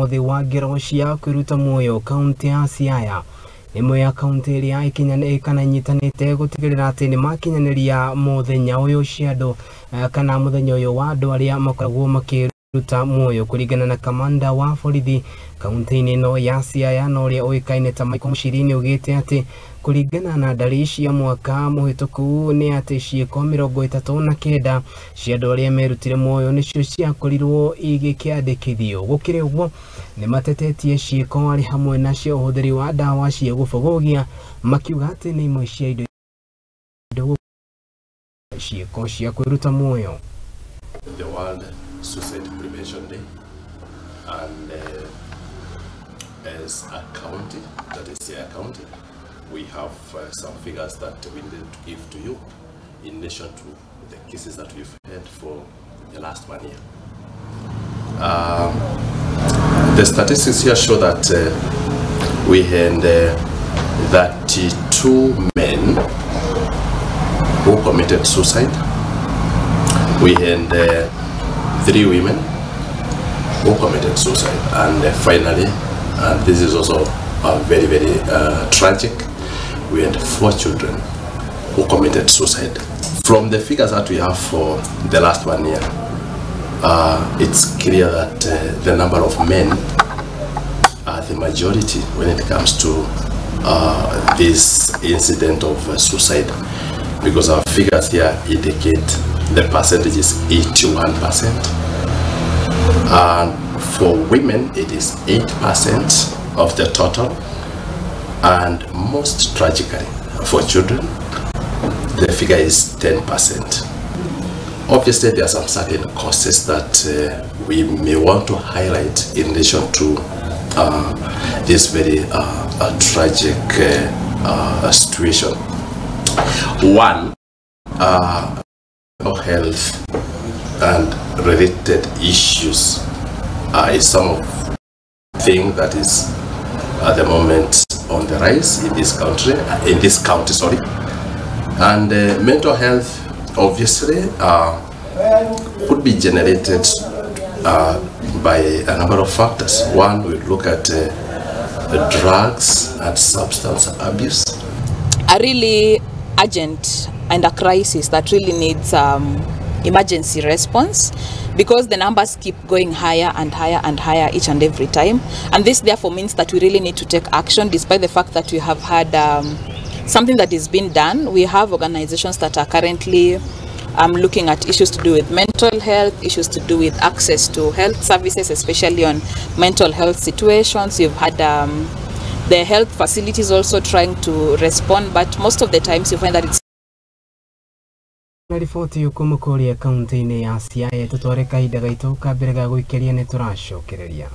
Muthi wa Ngero cia Kwiruta Muoyo kaunti ya Siaya imwe ya kaunti iria ikinyanĩkana inyitanĩte gutigĩrĩra atĩ nĩ makinyanĩria muthenya ũyũ cia andũ kana muthenya ũyũ wa andũ arĩa makoragwo makĩruta muoyo kũringana na kamanda wa borithi kaunti-inĩ ĩno ya Siaya na ũrĩa ũĩkaine ta Michael Muchirini ugĩte atĩ kũringana na ndari cia mwaka mũhĩtũku nĩ atĩ ciĩko 39 cia andũ arĩa merutire muoyo nĩcio ciakorirwo igĩkĩandĩkithio. Gũkĩrĩ ũguo nĩ matetetie ciĩko arĩ hamwe na cia ũhũthĩri wa ndawa cia gũbogogia makiuga atĩ nĩ imwe cia indo ciĩko cia kwĩruta muoyo. The World Suicide Prevention Day, and as a county, that is Siaya County, we have some figures that we need to give to you in relation to the cases that we've had for the last 1 year. The statistics here show that we had 32 men who committed suicide. We had 3 women who committed suicide, and finally, and this is also very, very tragic, we had 4 children who committed suicide. From the figures that we have for the last 1 year, it's clear that the number of men are the majority when it comes to this incident of suicide, because our figures here indicate the percentage is 81%, and for women it is 8% of the total, and most tragically for children the figure is 10%. Obviously there are some certain causes that we may want to highlight in relation to this very tragic situation. One, health and related issues is some of the thing that is at the moment on the rise in this country, and mental health obviously could be generated by a number of factors. One, we look at drugs and substance abuse. A really urgent and a crisis that really needs emergency response, because the numbers keep going higher and higher and higher each and every time, and this therefore means that we really need to take action, despite the fact that we have had something that is being done. We have organizations that are currently looking at issues to do with mental health, issues to do with access to health services, especially on mental health situations. You've had the health facilities also trying to respond, but most of the times you find that it's riboti yuko kaunti-inĩ ya Siaya tutware kahinda gaitũ kambere ga gũikĩria nĩ tũracokereria.